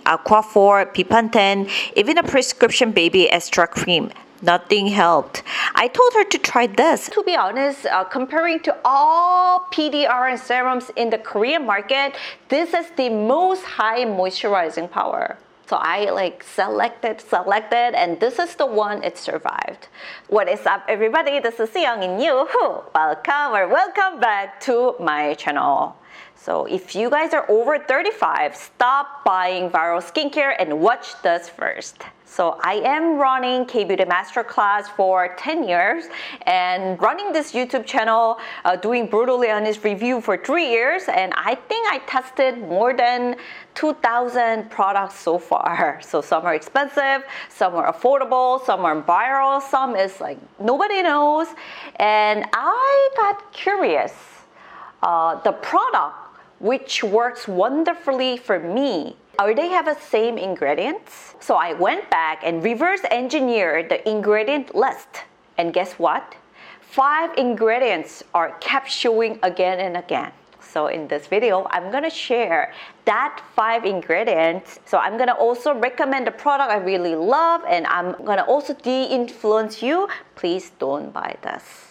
Aquaphor, P-Pantene, even a prescription baby extra cream. Nothing helped. I told her to try this. To be honest, comparing to all PDRN serums in the Korean market, this is the most high moisturizing power. So I selected, and this is the one it survived. What is up, everybody? This is CYoung and welcome back to my channel. So if you guys are over 35, stop buying viral skincare and watch this first. So I am running K-Beauty Masterclass for 10 years and running this YouTube channel, doing Brutally Honest review for 3 years, and I think I tested more than 2,000 products so far. So some are expensive, some are affordable, some are viral, some is like nobody knows. And I got curious. The product which works wonderfully for me, are they have the same ingredients? So I went back and reverse engineered the ingredient list. And guess what? 5 ingredients are kept showing again and again. So in this video, I'm gonna share that 5 ingredients. So I'm gonna also recommend the product I really love, and I'm gonna also de-influence you. Please don't buy this.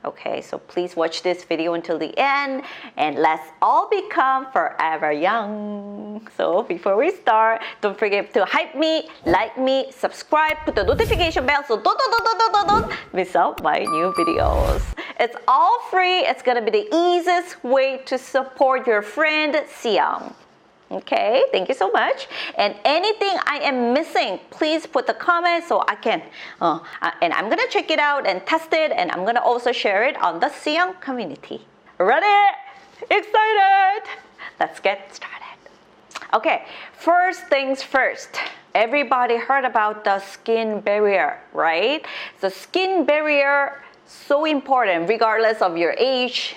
Okay, so please watch this video until the end and let's all become forever young. So before we start, don't forget to hype me, like me, subscribe, put the notification bell so don't miss out my new videos. It's all free. It's gonna be the easiest way to support your friend CYoung. Okay, thank you so much. And anything I am missing, please put the comment so I can, and I'm gonna check it out and test it, and I'm gonna also share it on the CYoung community. Ready? Excited? Let's get started. Okay, first things first. Everybody heard about the skin barrier, right? The skin barrier, so important regardless of your age,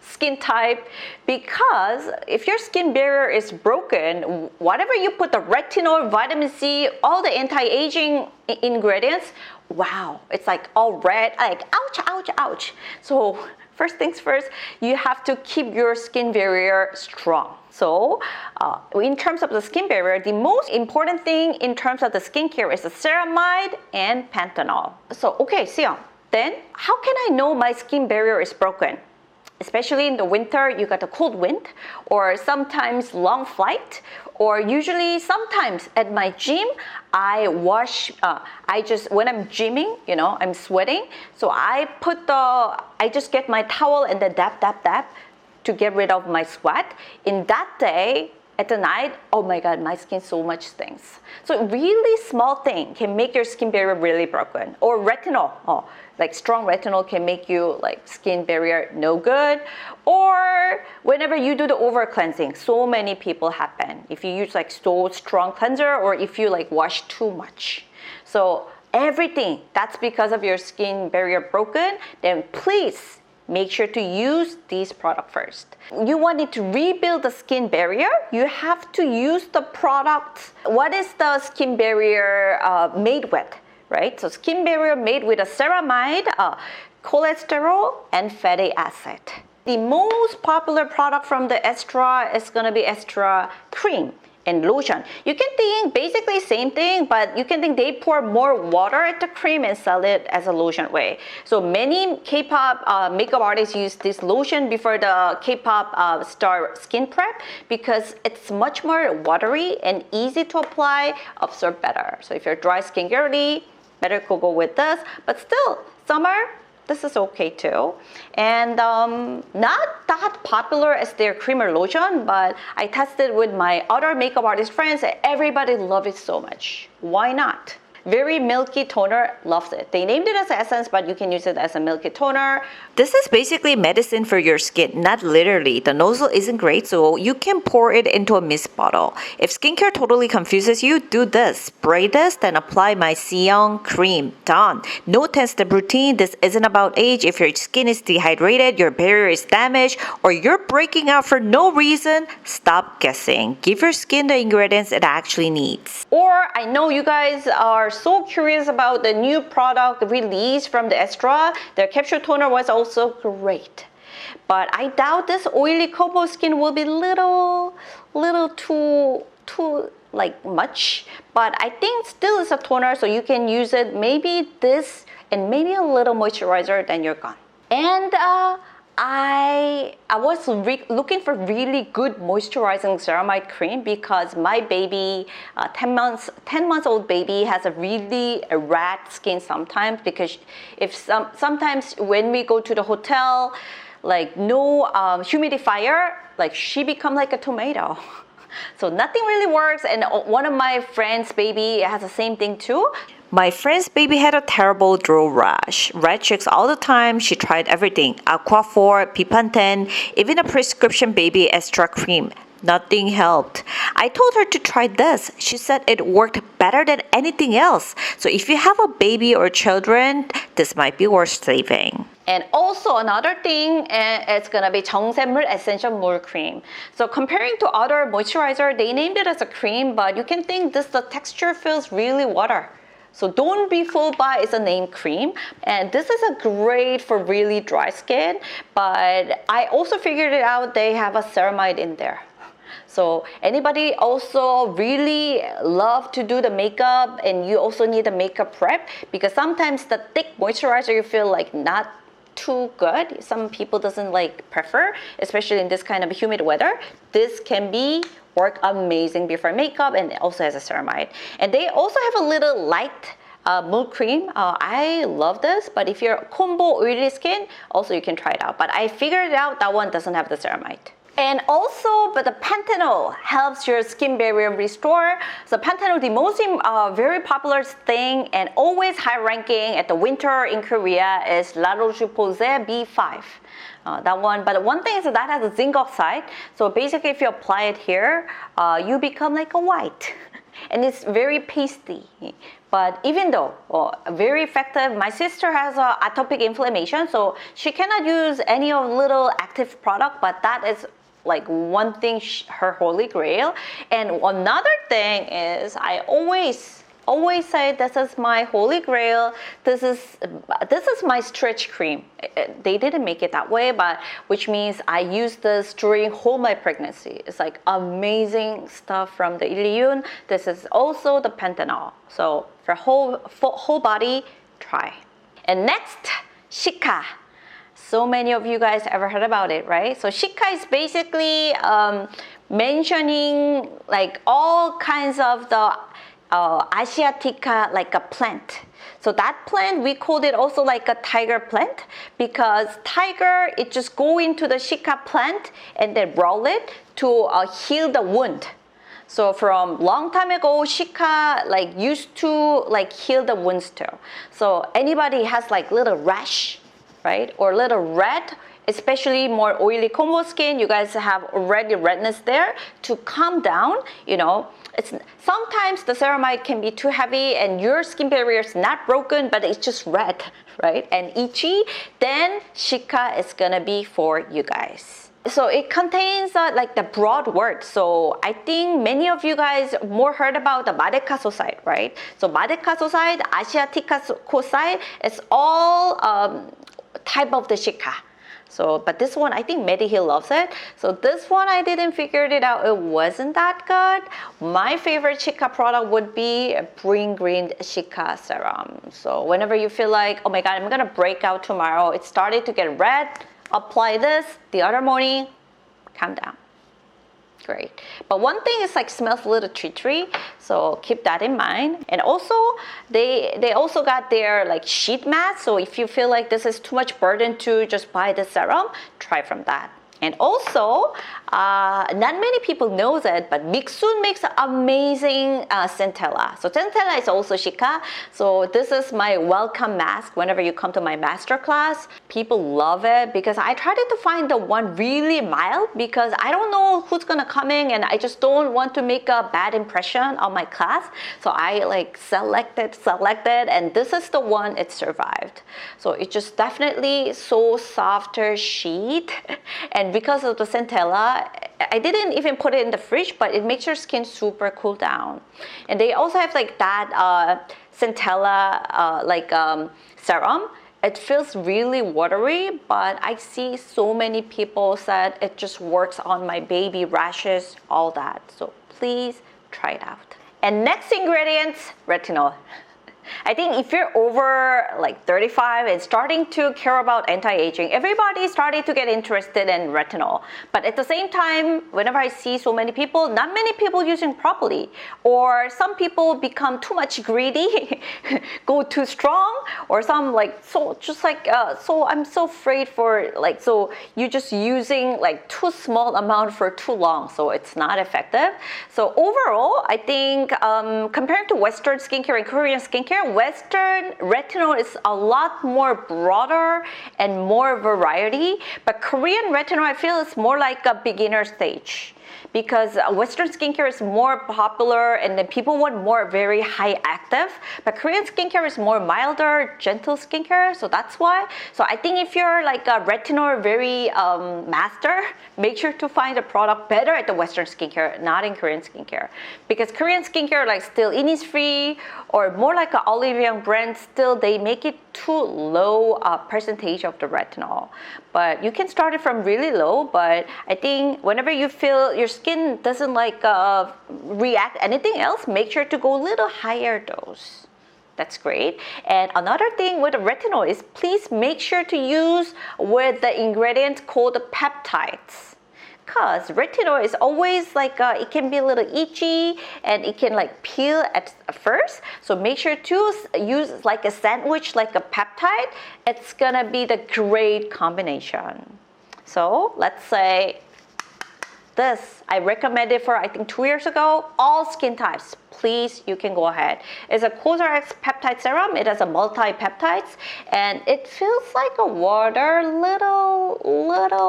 skin type, because if your skin barrier is broken, whatever you put, the retinol, vitamin C, all the anti-aging ingredients, wow, it's like all red, like ouch, ouch, ouch. So first things first, you have to keep your skin barrier strong. So in terms of the skin barrier, the most important thing in terms of the skincare is the ceramide and panthenol. So okay, CYoung, then how can I know my skin barrier is broken? Especially in the winter, you got a cold wind, or sometimes long flight, or usually sometimes at my gym, I wash, when I'm gymming, you know, I'm sweating. So I just get my towel and then dab to get rid of my sweat. In that day, at the night, oh my God, my skin so much stinks. So really small thing can make your skin barrier really broken. Or retinol, like strong retinol can make you like skin barrier no good. Or whenever you do the over cleansing, so many people happen. If you use like so strong cleanser, or if you like wash too much. So everything that's because of your skin barrier broken, then please make sure to use these products first. You want it to rebuild the skin barrier, you have to use the product. What is the skin barrier made with, right? So skin barrier made with a ceramide, cholesterol, and fatty acid. The most popular product from the AESTURA is gonna be AESTURA cream and lotion. You can think basically same thing, but you can think they pour more water at the cream and sell it as a lotion way. So many K-pop makeup artists use this lotion before the K-pop star skin prep because it's much more watery and easy to apply, absorb better. So if you're dry skin girly, better go with this. But still, summer, this is okay too. And not that popular as their cream or lotion, but I tested with my other makeup artist friends and everybody loved it so much. Why not? Very milky toner, loves it. They named it as essence, but you can use it as a milky toner. This is basically medicine for your skin, not literally. The nozzle isn't great, so you can pour it into a mist bottle. If skincare totally confuses you, do this. Spray this, then apply my CYoung cream. Done. No 10-step routine. This isn't about age. If your skin is dehydrated, your barrier is damaged, or you're breaking out for no reason, stop guessing. Give your skin the ingredients it actually needs. Or I know you guys are so curious about the new product release from the AESTURA. Their capsule toner was also great. But I doubt this oily cocoa skin will be little too like much, but I think still is a toner, so you can use it maybe this and maybe a little moisturizer, then you're gone. And I was looking for really good moisturizing ceramide cream because my baby, 10 months old baby, has a really red skin sometimes, because if sometimes when we go to the hotel, like no humidifier, like she become like a tomato. So nothing really works, and one of my friends' baby has the same thing too. My friend's baby had a terrible drool rash, red chicks all the time. She tried everything, Aquaphor, P-Pantene, even a prescription baby AESTURA cream. Nothing helped. I told her to try this. She said it worked better than anything else. So if you have a baby or children, this might be worth saving. And also another thing, it's gonna be 정샘물 essential mule cream. So comparing to other moisturizer, they named it as a cream, but you can think the texture feels really water. So don't be fooled by it's a name cream. And this is a great for really dry skin, but I also figured it out, they have a ceramide in there. So anybody also really love to do the makeup, and you also need a makeup prep, because sometimes the thick moisturizer you feel like not too good. Some people doesn't like prefer, especially in this kind of humid weather. This can be work amazing before makeup, and it also has a ceramide. And they also have a little light mule cream. I love this, but if you're combo oily skin, also you can try it out. But I figured out that one doesn't have the ceramide. And also, but the Retinol helps your skin barrier restore. So Retinol, the most very popular thing and always high ranking at the winter in Korea is La Roche-Posay B5. That one, but one thing is that has a zinc oxide. So basically, if you apply it here, you become like a white. And it's very pasty. But even though very effective, my sister has atopic inflammation, so she cannot use any of little active product, but that is like one thing, her holy grail. And another thing is, I always say this is my holy grail. This is my stretch cream. They didn't make it that way, but which means I use this during whole my pregnancy. It's like amazing stuff from the Ilyun. This is also the Retinol. So for whole body, try. And next, Cica. So many of you guys ever heard about it, right? So Cica is basically mentioning like all kinds of the Asiatica, like a plant. So that plant, we called it also like a tiger plant, because tiger, it just go into the Cica plant and then roll it to heal the wound. So from long time ago, Cica like used to like heal the wounds too. So anybody has like little rash, right, or little red, especially more oily combo skin, you guys have already redness there, to calm down, you know. It's sometimes the ceramide can be too heavy and your skin barrier is not broken, but it's just red, right, and itchy. Then Cica is gonna be for you guys. So it contains like the broad word. So I think many of you guys more heard about the Madecasoside, right? So Madecasoside, Asiaticoside, it's all type of the Cica. So, but this one, I think Mediheal loves it. So this one, I didn't figure it out. It wasn't that good. My favorite Cica product would be Bring Green Cica Serum. So whenever you feel like, oh my God, I'm gonna break out tomorrow, it started to get red, apply this. The other morning, calm down. Great. But one thing is like smells a little treachery, so keep that in mind. And also they also got their like sheet mask, so if you feel like this is too much burden to just buy the serum, try from that. And also, not many people know it, but Mixun makes amazing centella. So centella is also Cica. So this is my welcome mask whenever you come to my master class. People love it because I tried to find the one really mild, because I don't know who's gonna come in and I just don't want to make a bad impression on my class. So I like selected, and this is the one it survived. So it's just definitely so softer sheet. And because of the centella, I didn't even put it in the fridge, but it makes your skin super cool down. And they also have like that centella serum. It feels really watery, but I see so many people said it just works on my baby rashes, all that. So please try it out. And next ingredients, retinol. I think if you're over like 35 and starting to care about anti-aging, everybody's starting to get interested in retinol. But at the same time, whenever I see so many people, not many people using properly, or some people become too much greedy, go too strong, or some like, so I'm so afraid for like, so you're just using like too small amount for too long, so it's not effective. So overall, I think compared to Western skincare and Korean skincare, Western retinol is a lot more broader and more variety, but Korean retinol I feel is more like a beginner stage, because Western skincare is more popular and then people want more very high active, but Korean skincare is more milder, gentle skincare, so that's why. So I think if you're like a retinol very master, make sure to find a product better at the Western skincare, not in Korean skincare, because Korean skincare like still Innisfree or more like an Olive Young brand, still they make it too low percentage of the retinol. But you can start it from really low, but I think whenever you feel your skin doesn't like react anything else, make sure to go a little higher dose. That's great. And another thing with the retinol is please make sure to use with the ingredient called peptides. Because retinol is always like, it can be a little itchy and it can like peel at first. So make sure to use like a sandwich, like a peptide. It's gonna be the great combination. So let's say this, I recommended for I think 2 years ago, all skin types. Please, you can go ahead. It's a COSRX peptide serum. It has a multi-peptides and it feels like a little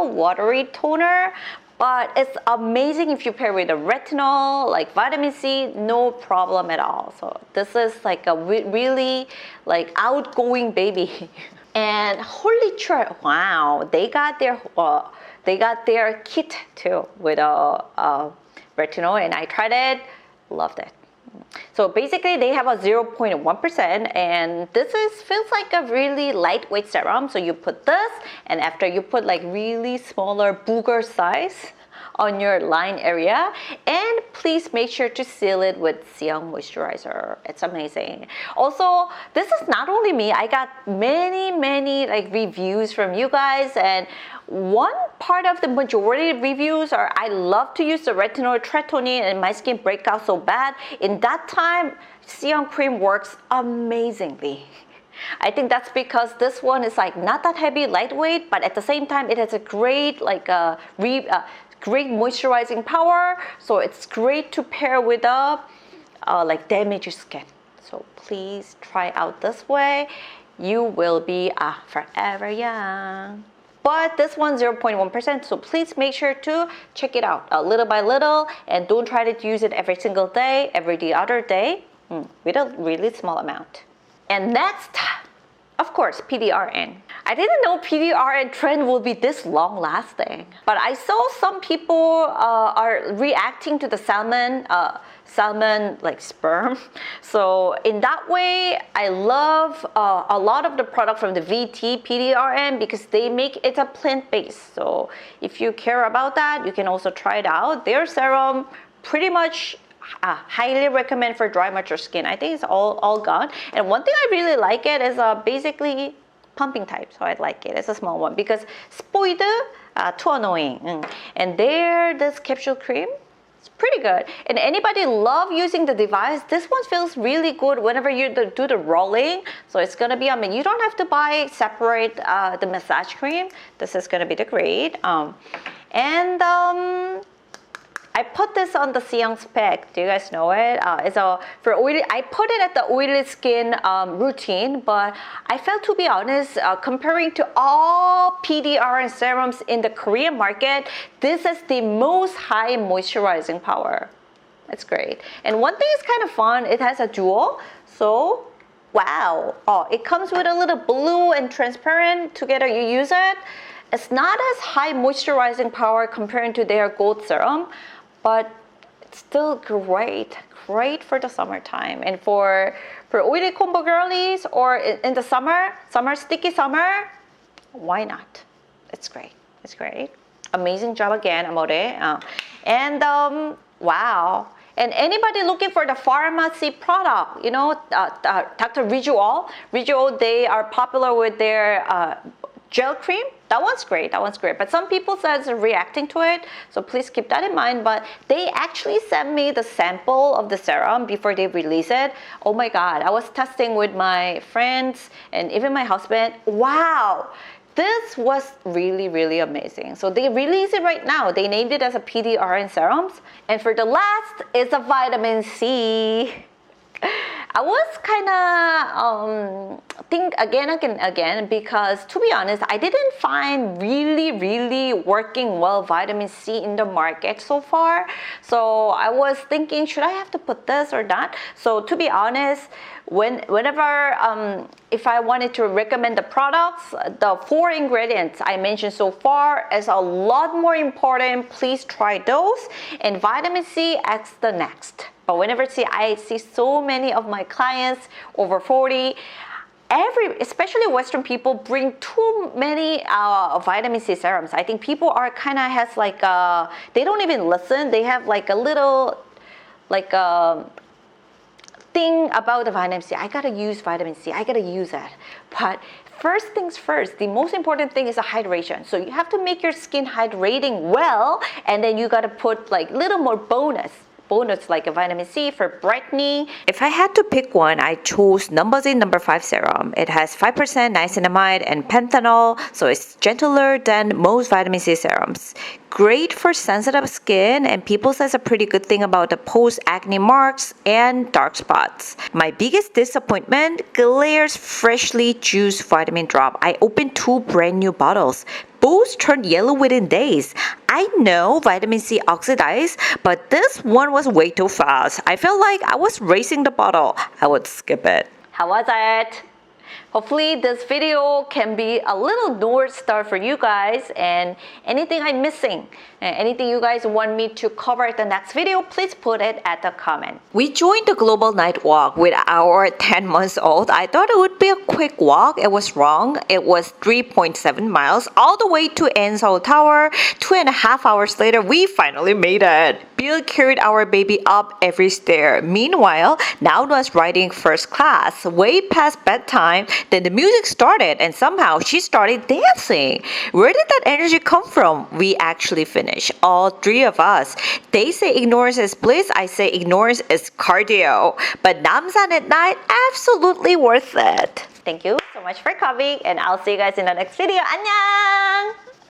watery toner. But it's amazing if you pair with a retinol, like vitamin C, no problem at all. So this is like a really like outgoing baby. And holy shit, wow, they got their kit too with retinol, and I tried it, loved it. So basically they have a 0.1% and this feels like a really lightweight serum. So you put this and after you put like really smaller booger size on your line area, and please make sure to seal it with CYoung moisturizer. It's amazing. Also, this is not only me, I got many like reviews from you guys, and one part of the majority of reviews are I love to use the retinol tretinoin and my skin break out so bad. In that time, CYoung cream works amazingly. I think that's because this one is like not that heavy, lightweight, but at the same time it has a great like great moisturizing power, so it's great to pair with like damaged skin. So please try out this way. You will be forever young. But this one's 0.1%, so please make sure to check it out little by little and don't try to use it every single day, every other day, with a really small amount. And next, of course, PDRN. I didn't know PDRN trend will be this long lasting, but I saw some people are reacting to the salmon like sperm. So in that way, I love a lot of the product from the VT PDRN because they make it a plant-based. So if you care about that, you can also try it out. Their serum pretty much highly recommend for dry mature skin. I think it's all gone. And one thing I really like it is basically pumping type, so I like it. It's a small one because spoiled too annoying. And this capsule cream, it's pretty good. And anybody love using the device, this one feels really good whenever you do the rolling. So it's gonna be, I mean, you don't have to buy separate the massage cream. This is gonna be the great. I put this on the CYoung spec. Do you guys know it? It's for oily. I put it at the oily skin routine, but I felt, to be honest, comparing to all PDRN serums in the Korean market, this is the most high moisturizing power. It's great. And one thing is kind of fun. It has a dual. So, wow. It comes with a little blue and transparent. Together you use it. It's not as high moisturizing power comparing to their gold serum, but it's still great for the summertime and for oily combo girlies, or in the summer sticky summer, why not? It's great. Amazing job again, Amore. Wow, And anybody looking for the pharmacy product, you know, Dr. Visual, they are popular with their gel cream. That one's great. That one's great. But some people says reacting to it, so please keep that in mind. But they actually sent me the sample of the serum before they release it. Oh my God! I was testing with my friends and even my husband. Wow! This was really, really amazing. So they release it right now. They named it as a PDRN serums. And for the last is a vitamin C. I was kind of think again because to be honest, I didn't find really working well vitamin C in the market so far. So I was thinking, should I have to put this or not? So to be honest, whenever if I wanted to recommend the products, the 4 ingredients I mentioned so far is a lot more important. Please try those, and vitamin C acts the next. But whenever I see so many of my clients over 40, especially Western people bring too many vitamin C serums. I think people are kind of has like they don't even listen. They have like a little thing about the vitamin C. I gotta use vitamin C. I gotta use that. But first things first, the most important thing is the hydration. So you have to make your skin hydrating well, and then you gotta put like little more bonus like a vitamin C for brightening. If I had to pick one, I chose Numbuzin number 5 serum. It has 5% niacinamide and panthenol, so it's gentler than most vitamin C serums. Great for sensitive skin, and people says a pretty good thing about the post-acne marks and dark spots. My biggest disappointment, Glaire's freshly juiced vitamin drop. I opened 2 brand new bottles. Both turned yellow within days. I know vitamin C oxidized, but this one was way too fast. I felt like I was racing the bottle. I would skip it. How was it? Hopefully this video can be a little North Star for you guys, and anything I'm missing, anything you guys want me to cover in the next video, please put it at the comment. We joined the global night walk with our 10 months old. I thought it would be a quick walk. It was wrong. It was 3.7 miles all the way to Seoul Tower. 2.5 hours later, we finally made it. Bill carried our baby up every stair. Meanwhile, Now was riding first class, way past bedtime. Then the music started, and somehow she started dancing. Where did that energy come from? We actually finished, all 3 of us. They say ignorance is bliss. I say ignorance is cardio. But Namsan at night, absolutely worth it. Thank you so much for coming, and I'll see you guys in the next video. 안녕!